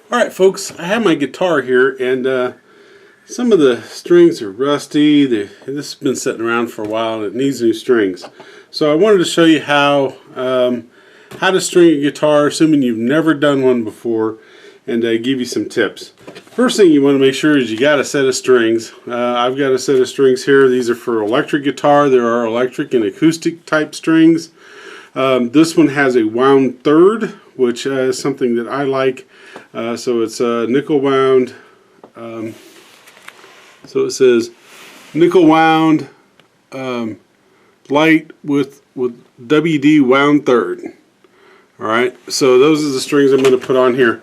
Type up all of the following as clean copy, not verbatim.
Alright folks, I have my guitar here and some of the strings are rusty. This has been sitting around for a while and it needs new strings. So I wanted to show you how to string a guitar, assuming you've never done one before, and give you some tips. First thing you want to make sure is you got a set of strings. I've got a set of strings here. These are for electric guitar. There are electric and acoustic type strings. This one has a wound third, which is something that I like. So it's nickel wound. So it says nickel wound light with WD wound third. Alright, so those are the strings I'm going to put on here.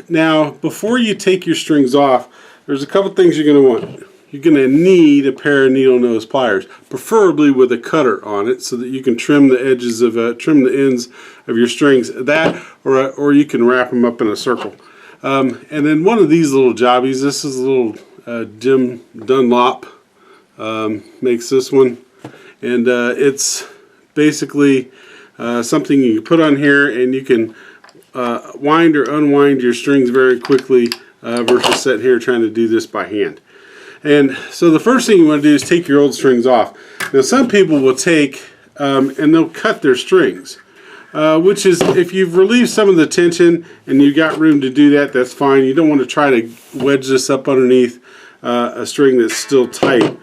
Now, before you take your strings off, there's a couple things you're going to want. You're going to need a pair of needle nose pliers, preferably with a cutter on it, so that you can trim the edges of trim the ends of your strings. That, or you can wrap them up in a circle. And then one of these little jobbies. This is a little Jim Dunlop makes this one, and it's basically something you can put on here, and you can wind or unwind your strings very quickly versus sitting here trying to do this by hand. And so the first thing you want to do is take your old strings off. Now some people will take and they'll cut their strings, which is, if you've relieved some of the tension and you've got room to do that, that's fine. You don't want to try to wedge this up underneath a string that's still tight.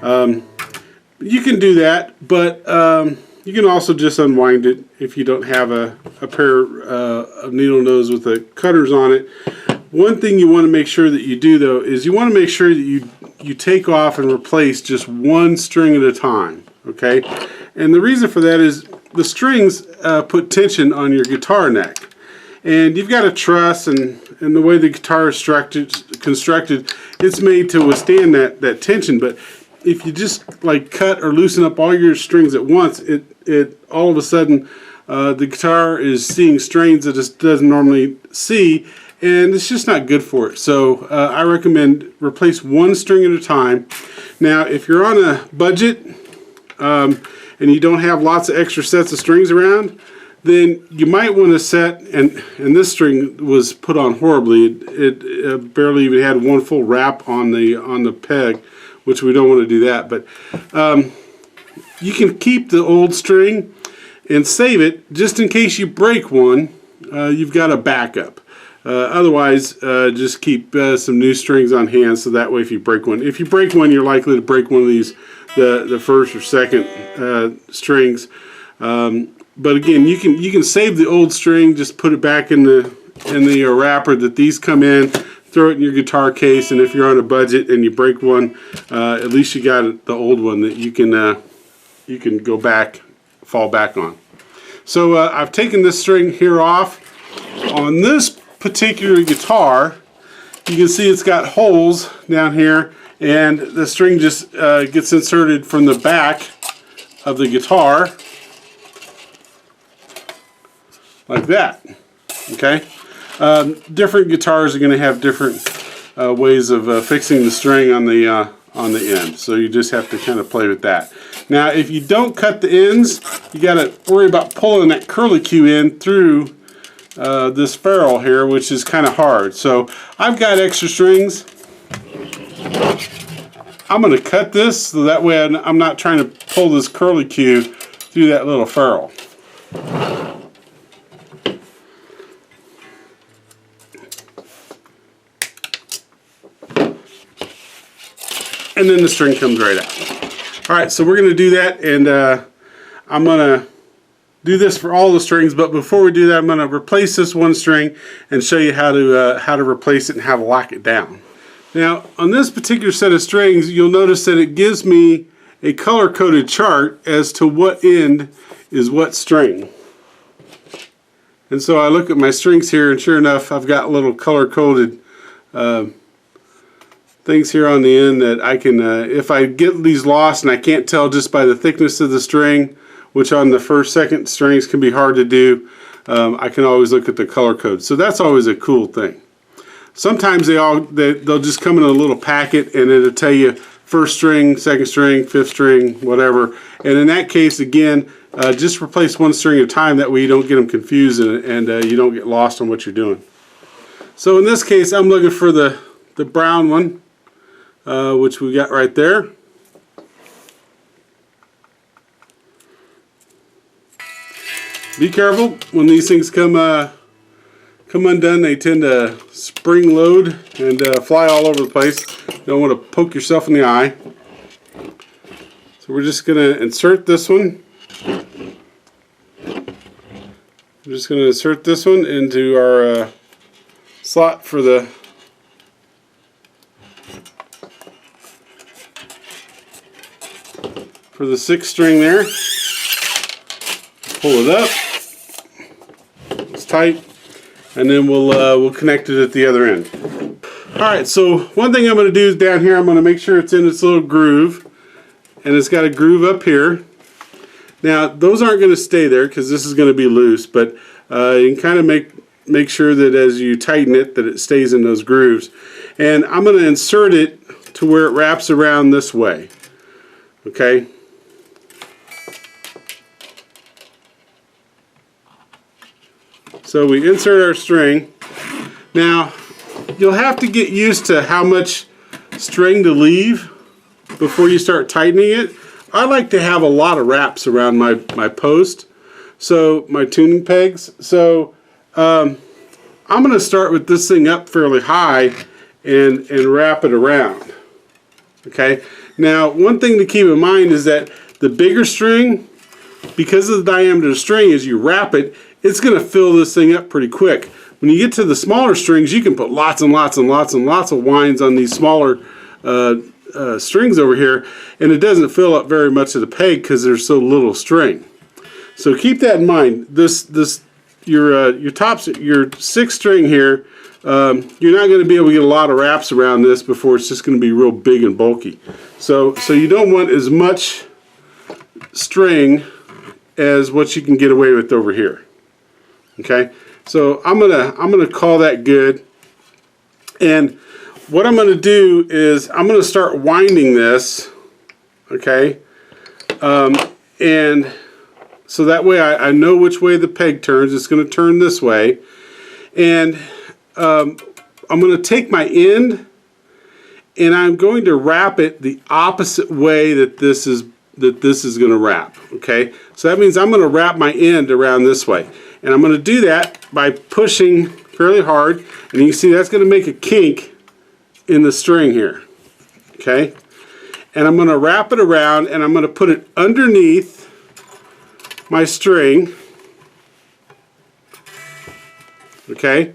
You can do that, but you can also just unwind it if you don't have a pair of needle nose with the cutters on it. One thing you want to make sure that you do, though, is you want to make sure that you take off and replace just one string at a time, okay? And the reason for that is the strings put tension on your guitar neck. And you've got a truss, and the way the guitar is constructed, it's made to withstand that tension. But if you just like cut or loosen up all your strings at once, it all of a sudden the guitar is seeing strains that it doesn't normally see, and it's just not good for it. So I recommend replace one string at a time. Now if you're on a budget and you don't have lots of extra sets of strings around, then you might want to set, and this string was put on horribly. It barely even had one full wrap on the peg, which we don't want to do that. But you can keep the old string and save it just in case you break one. You've got a backup. Otherwise, just keep some new strings on hand, so that way if you break one, you're likely to break one of these, the first or second strings. But again, you can save the old string, just put it back in the wrapper that these come in, throw it in your guitar case, and if you're on a budget and you break one, at least you got the old one that you can go back, fall back on. So I've taken this string here off. On this particular guitar, you can see it's got holes down here, and the string just gets inserted from the back of the guitar like that. Okay, different guitars are going to have different ways of fixing the string on the end, so you just have to kind of play with that. Now if you don't cut the ends, you got to worry about pulling that curlicue in through this ferrule here, which is kind of hard. So I've got extra strings. I'm going to cut this so that way I'm not trying to pull this curlicue through that little ferrule. And then the string comes right out. Alright, so we're going to do that, and I'm going to do this for all the strings, but before we do that, I'm going to replace this one string and show you how to replace it and how to lock it down. Now, on this particular set of strings, you'll notice that it gives me a color-coded chart as to what end is what string. And so I look at my strings here, and sure enough, I've got little color-coded things here on the end that I can, if I get these lost and I can't tell just by the thickness of the string, which on the first, second strings can be hard to do, I can always look at the color code. So that's always a cool thing. Sometimes they'll just come in a little packet, and it'll tell you first string, second string, fifth string, whatever. And in that case, again, just replace one string at a time. That way you don't get them confused and you don't get lost on what you're doing. So in this case, I'm looking for the brown one, which we got right there. Be careful when these things come undone. They tend to spring load and fly all over the place. You don't want to poke yourself in the eye. So we're just going to insert this one. I'm just going to insert this one into our slot for the sixth string there. Pull it up. It's tight, and then we'll connect it at the other end. All right. So one thing I'm going to do is down here, I'm going to make sure it's in its little groove, and it's got a groove up here. Now those aren't going to stay there because this is going to be loose, but you can kind of make sure that as you tighten it, that it stays in those grooves. And I'm going to insert it to where it wraps around this way. Okay. So we insert our string. Now you'll have to get used to how much string to leave before you start tightening it. I like to have a lot of wraps around my post, so my tuning pegs. So I'm going to start with this thing up fairly high and wrap it around. Okay. Now one thing to keep in mind is that the bigger string, because of the diameter of the string, as you wrap it, it's going to fill this thing up pretty quick. When you get to the smaller strings, you can put lots and lots and lots and lots of winds on these smaller strings over here, and it doesn't fill up very much of the peg because there's so little string. So keep that in mind. Your sixth string here, you're not going to be able to get a lot of wraps around this before it's just going to be real big and bulky. So you don't want as much string as what you can get away with over here. Okay, so I'm gonna call that good, and what I'm gonna do is I'm gonna start winding this. Okay, and so that way I know which way the peg turns. It's going to turn this way, and I'm going to take my end and I'm going to wrap it the opposite way that this is going to wrap. Okay, so that means I'm going to wrap my end around this way, and I'm going to do that by pushing fairly hard, and you can see that's going to make a kink in the string here. Okay, and I'm going to wrap it around, and I'm going to put it underneath my string. Okay,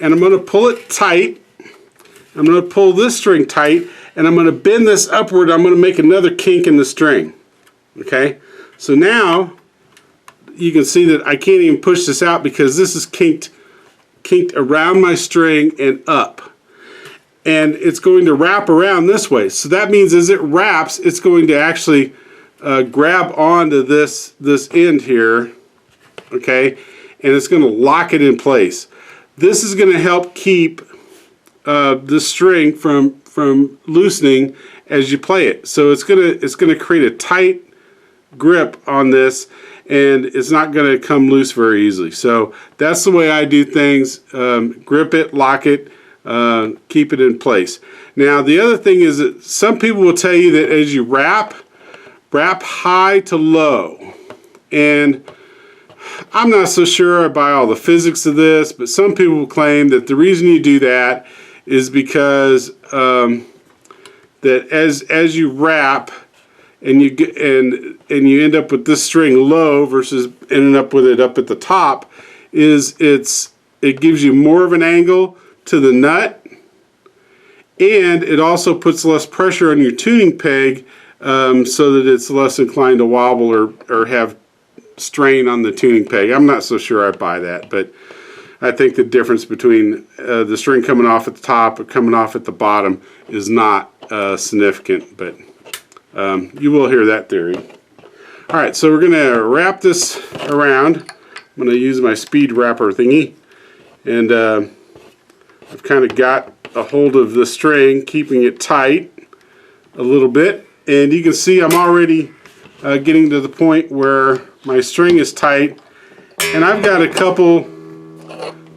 and I'm going to pull it tight. I'm going to pull this string tight, and I'm going to bend this upward. I'm going to make another kink in the string. Okay, so now you can see that I can't even push this out because this is kinked around my string and up, and it's going to wrap around this way. So that means as it wraps, it's going to actually grab onto this end here. Okay, and it's going to lock it in place. This is going to help keep the string from loosening as you play it. So it's gonna create a tight grip on this, and it's not going to come loose very easily. So that's the way I do things. Grip it, lock it, keep it in place. Now the other thing is that some people will tell you that as you wrap high to low, and I'm not so sure I buy all the physics of this, but some people will claim that the reason you do that is because that as you wrap and you end up with this string low versus ending up with it up at the top, it gives you more of an angle to the nut, and it also puts less pressure on your tuning peg, so that it's less inclined to wobble or have strain on the tuning peg. I'm not so sure I buy that, but I think the difference between the string coming off at the top or coming off at the bottom is not significant, but you will hear that theory. Alright, so we're going to wrap this around. I'm going to use my speed wrapper thingy, and I've kind of got a hold of the string, keeping it tight a little bit, and you can see I'm already getting to the point where my string is tight, and I've got a couple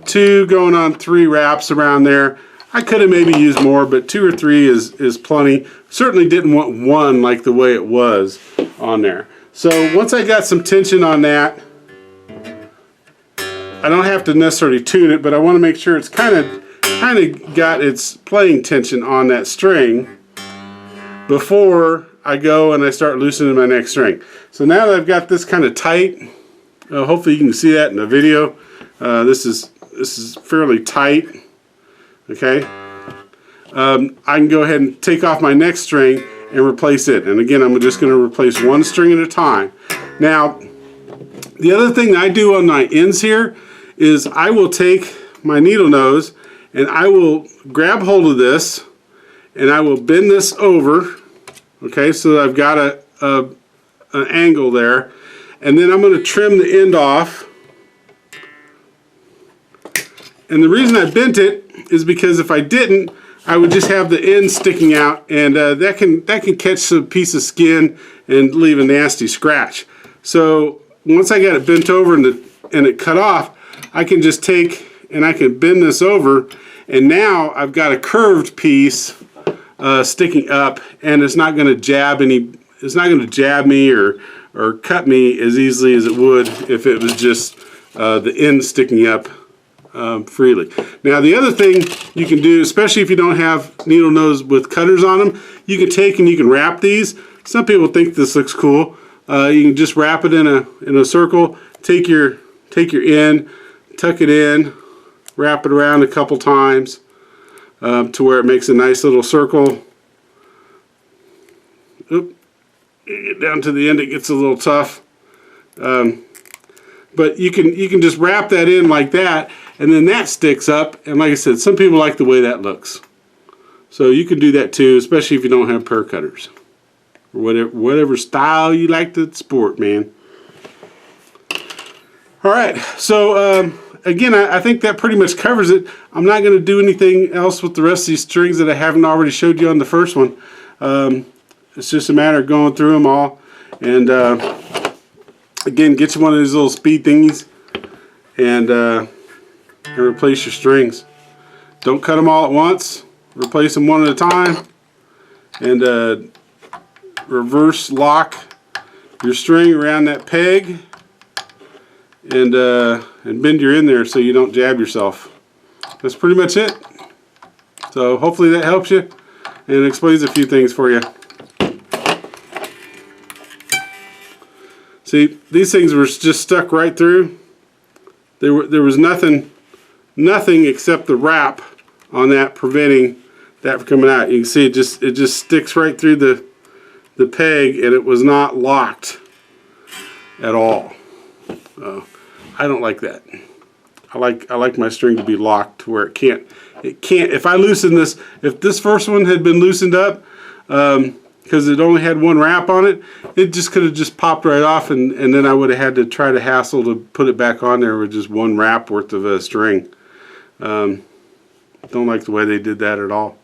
2 going on 3 wraps around there. I could have maybe used more, but 2 or 3 is plenty. Certainly didn't want 1 like the way it was on there. So once I got some tension on that, I don't have to necessarily tune it, but I want to make sure it's kind of got its playing tension on that string before I go and I start loosening my next string. So now that I've got this kind of tight, hopefully you can see that in the video. This is fairly tight. Okay, I can go ahead and take off my next string and replace it. And again, I'm just going to replace 1 string at a time. Now, the other thing that I do on my ends here is I will take my needle nose and I will grab hold of this and I will bend this over. Okay, so that I've got an angle there, and then I'm going to trim the end off. And the reason I bent it is because if I didn't, I would just have the end sticking out, and that can catch a piece of skin and leave a nasty scratch. So once I got it bent over and it cut off, I can just take and I can bend this over, and now I've got a curved piece sticking up, and it's not going to jab me or cut me as easily as it would if it was just the end sticking up freely. Now the other thing you can do, especially if you don't have needle nose with cutters on them, you can take and you can wrap these. Some people think this looks cool. You can just wrap it in a circle, take your end, tuck it in, wrap it around a couple times to where it makes a nice little circle. Oop. You get down to the end, it gets a little tough. But you can just wrap that in like that, and then that sticks up. And like I said, some people like the way that looks. So you can do that too, especially if you don't have pear cutters. Or whatever style you like to sport, man. Alright, so again, I think that pretty much covers it. I'm not going to do anything else with the rest of these strings that I haven't already showed you on the first one. It's just a matter of going through them all. And again, get you one of these little speed thingies and replace your strings. Don't cut them all at once. Replace them one at a time. And reverse lock your string around that peg. And bend your end there so you don't jab yourself. That's pretty much it. So hopefully that helps you and explains a few things for you. See, these things were just stuck right through. There was nothing except the wrap on that preventing that from coming out. You can see it just sticks right through the peg, and it was not locked at all. I don't like that. I like my string to be locked to where it can't. If I loosen this, if this first one had been loosened up, because it only had 1 wrap on it, it just could have just popped right off, and then I would have had to try to hassle to put it back on there with just 1 wrap worth of a string. Don't like the way they did that at all.